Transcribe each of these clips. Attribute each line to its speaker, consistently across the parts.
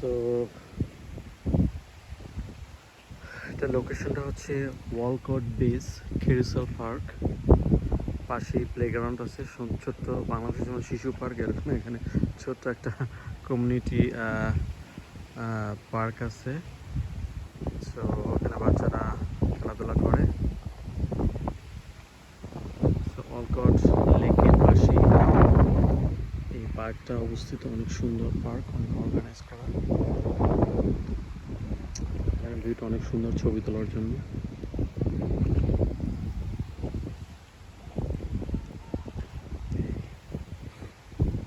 Speaker 1: So এটা লোকেশনটা হচ্ছে ওয়ালকট বেস খেরিসল পার্ক। পাশেই প্লেগ্রাউন্ড আছে, ছোট্ট বাংলাদেশের যেমন শিশু পার্ক এরকম এখানে ছোট্ট একটা কমিউনিটি পার্ক আছে। সো এখানে বাচ্চারা খেলাধুলা করে। সো ওয়ালকট লেকের পাশেই এই পার্কটা অবস্থিত। অনেক সুন্দর পার্ক, অনেক অর্গানাইজ করা। ভিউটা অনেক সুন্দর ছবি তোলার জন্য।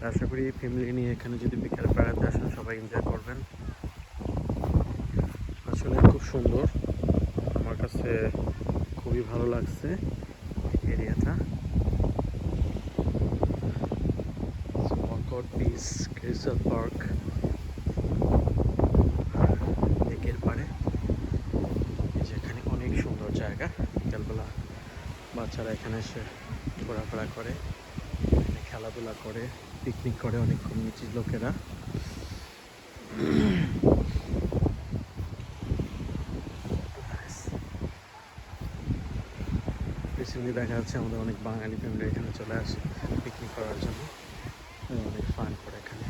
Speaker 1: আশা করি ফ্যামিলি নিয়ে এখানে যদি বিকেলে বেড়াতে আসেন সবাই এনজয় করবেন। আসলে খুব সুন্দর, আমার কাছে খুবই ভালো লাগছে এরিয়াটা। ওয়ালকট বিচ ক্রিস্টাল পার্ক লেকের পাড়ে, যেখানে অনেক সুন্দর জায়গা। বিকালবেলা বাচ্চারা এখানে এসে ঘোরাফেরা করে, খেলাধুলা করে, পিকনিক করে অনেক কমিউনিটির লোকেরা। রিসেন্টলি দেখা যাচ্ছে আমাদের অনেক বাঙালি ফ্যামিলি এখানে চলে আসে পিকনিক করার জন্য। অনেক ফান করে এখানে।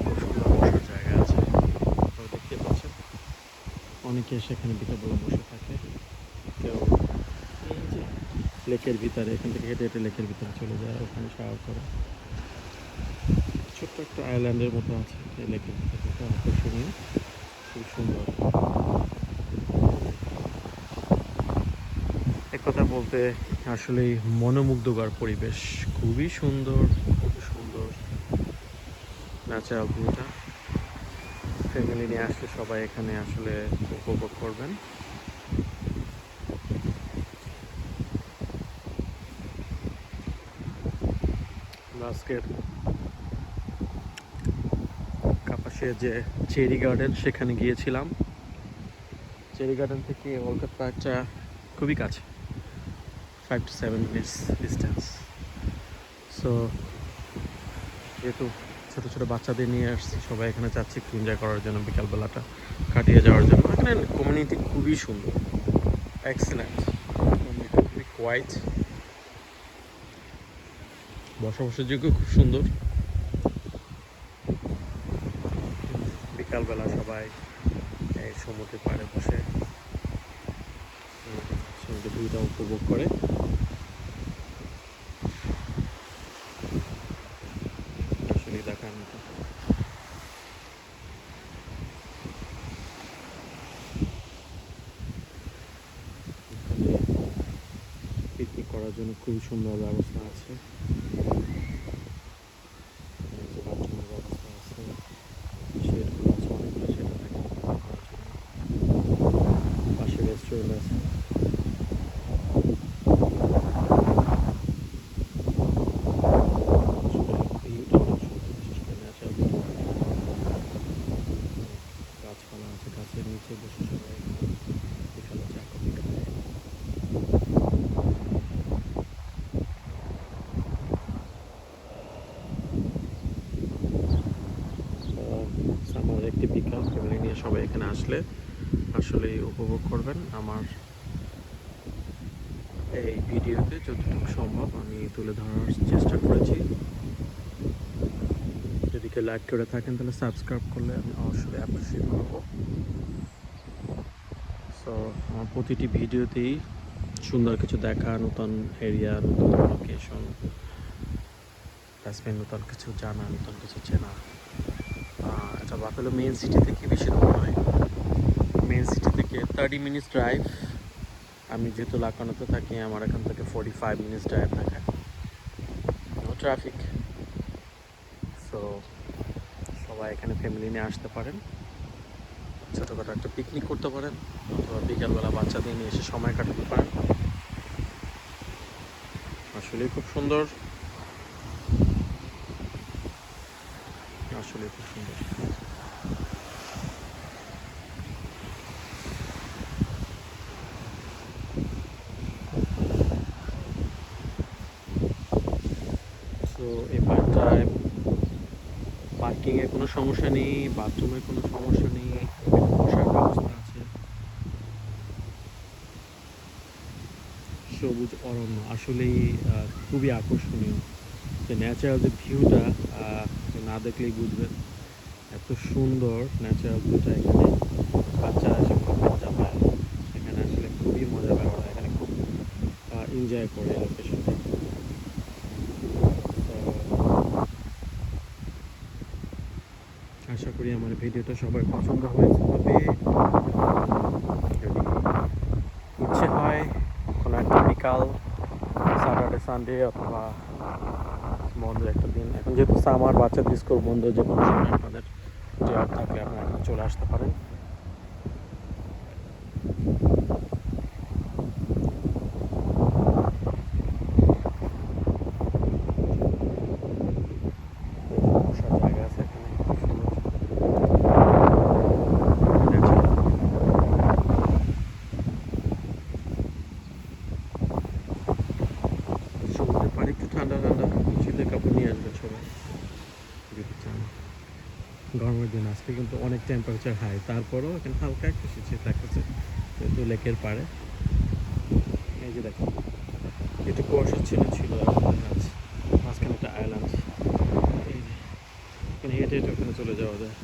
Speaker 1: খুব সুন্দর বসার জায়গা আছে, দেখতে পাচ্ছেন। অনেকে সেখানে বিকালবেলা বসে থাকে। কেউ এই যে লেকের ভিতরে, এখান থেকে হেঁটে হেঁটে লেকের ভিতরে চলে যায়, ওখানে শাওয়ার করে। ছোট্ট একটা আইল্যান্ডের মতো আছে এই লেকের ভিতরে, আকর্ষণীয়, খুব সুন্দর। এক কথা বলতে আসলেই মনোমুগ্ধকর পরিবেশ, খুবই সুন্দর, খুবই সুন্দর ন্যাচারাল ভিউটা। ফ্যামিলি নিয়ে আসলে সবাই এখানে আসলে উপভোগ করবেন। আজকের কাপাসে যে চেরি গার্ডেন সেখানে গিয়েছিলাম। চেরি গার্ডেন থেকে ওয়ালকট পার্কটা খুবই কাছে, 5 to 7 minutes ডিস্টেন্স। সো যেহেতু ছোটো ছোটো বাচ্চাদের নিয়ে আসছি, সবাই এখানে যাচ্ছে একটু এনজয় করার জন্য, বিকালবেলাটা কাটিয়ে যাওয়ার জন্য। এখানে কমিউনিটি খুবই সুন্দর, এক্সেলেন্ট। কমিউনিটি খুবই কোয়াইট, বসবাসের যোগ্য, খুব সুন্দর। বিকালবেলা সবাই এই সমুদ্রের পাড়ে বসে সমুদ্রের ভিউটা উপভোগ করে। আসলে দেখার মতো। পিকনিক করার জন্য খুবই সুন্দর ব্যবস্থা আছে। বাথরুমের ব্যবস্থা আছে, শেডগুলো আছে অনেকগুলো, সেটা থাকে করার জন্য। পাশে রেস্টুরেন্ট আছে। ভিউটা অনেক সুন্দর, বিশেষ করে ন্যাচারাল ভিউ। গাছপালা আছে, গাছের নিচে বসে সবাই বিকালে চা কফি খায়। সামারের একটি বিকাল ফ্যামিলি নিয়ে সবাই এখানে আসলে আসলেই উপভোগ করবেন। আমার এই ভিডিওতে যতটুকু সম্ভব আমি তুলে ধরার চেষ্টা করেছি। যদি কেউ লাইক করে থাকেন তাহলে সাবস্ক্রাইব করলে আমি অবশ্যই অ্যাপ্রিসিয়েট করবো। সো আমার প্রতিটি ভিডিওতেই সুন্দর কিছু দেখা, নতুন এরিয়া, নতুন লোকেশন, প্লাস নতুন কিছু জানা, নতুন কিছু চেনা। এটা বাফেলো মেইন সিটি থেকে বেশি দূর নয়, মেইন সিটি থেকে 30 মিনিটস ড্রাইভ। আমি যেহেতু লাকানোতে থাকি, আমার এখান থেকে 45 মিনিটস ড্রাইভ দেখায়, নো ট্রাফিক। সো সবাই এখানে ফ্যামিলি নিয়ে আসতে পারেন, ছোটোখাটো একটা পিকনিক করতে পারেন, অথবা বিকালবেলা বাচ্চাদের নিয়ে এসে সময় কাটাতে পারেন। আসলে খুব সুন্দর, আসলে খুব সুন্দর। সো এই পার্কটায় পার্কিং পার্কিংয়ে কোনো সমস্যা নেই, বাথরুমে কোনো সমস্যা নেই, এখানে বসার ব্যবস্থা আছে। সবুজ অরণ্য আসলেই খুবই আকর্ষণীয়। যে ন্যাচারাল যে ভিউটা না দেখলেই বুঝবেন এত সুন্দর ন্যাচারাল ভিউটা এখানে। বাচ্চারা এসে খুব মজা পায়, এখানে আসলে খুবই মজা পায় ওরা, এখানে খুব এনজয় করে লোকেশনটা। আশা করি আমার ভিডিওটা সবার পছন্দ হয়েছে হবে। যদি ইচ্ছে হয় কোনো একটা বিকাল স্যাটারডে সানডে অথবা বন্ধের একটা দিন, এখন যেহেতু সামার বাচ্চাদের স্কুল বন্ধ, যে কোনো সময় আপনাদের যে অফ থাকলে আপনারা এখানে চলে আসতে পারেন। বসার জায়গা আছে এখানে খুব সুন্দর। সমুদ্রের পানি একটু ঠান্ডা ঠান্ডা, শীতের কাপড় নিয়ে আসবেন সবাই যদি চান। গরমের দিন আজকে কিন্তু অনেক টেম্পারেচার হাই, তারপরেও এখানে হালকা একটু শীত লাগতেছে যেহেতু লেকের পাড়ে। এই যে দেখেন একটু কুয়াশা ছিল এখন দেখা যাচ্ছে মাঝখানে একটা আইল্যান্ড। এই যে এখানে হেঁটে হেঁটে ওখানে চলে যাওয়া যায়,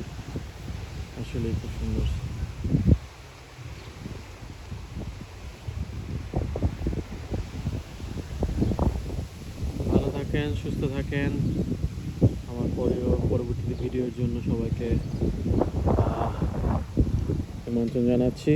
Speaker 1: আসলেই খুব সুন্দর। ভালো থাকেন, সুস্থ থাকেন। আমার পরবর্তী ভিডিওর জন্য সবাইকে আমন্ত্রণ জানাচ্ছি।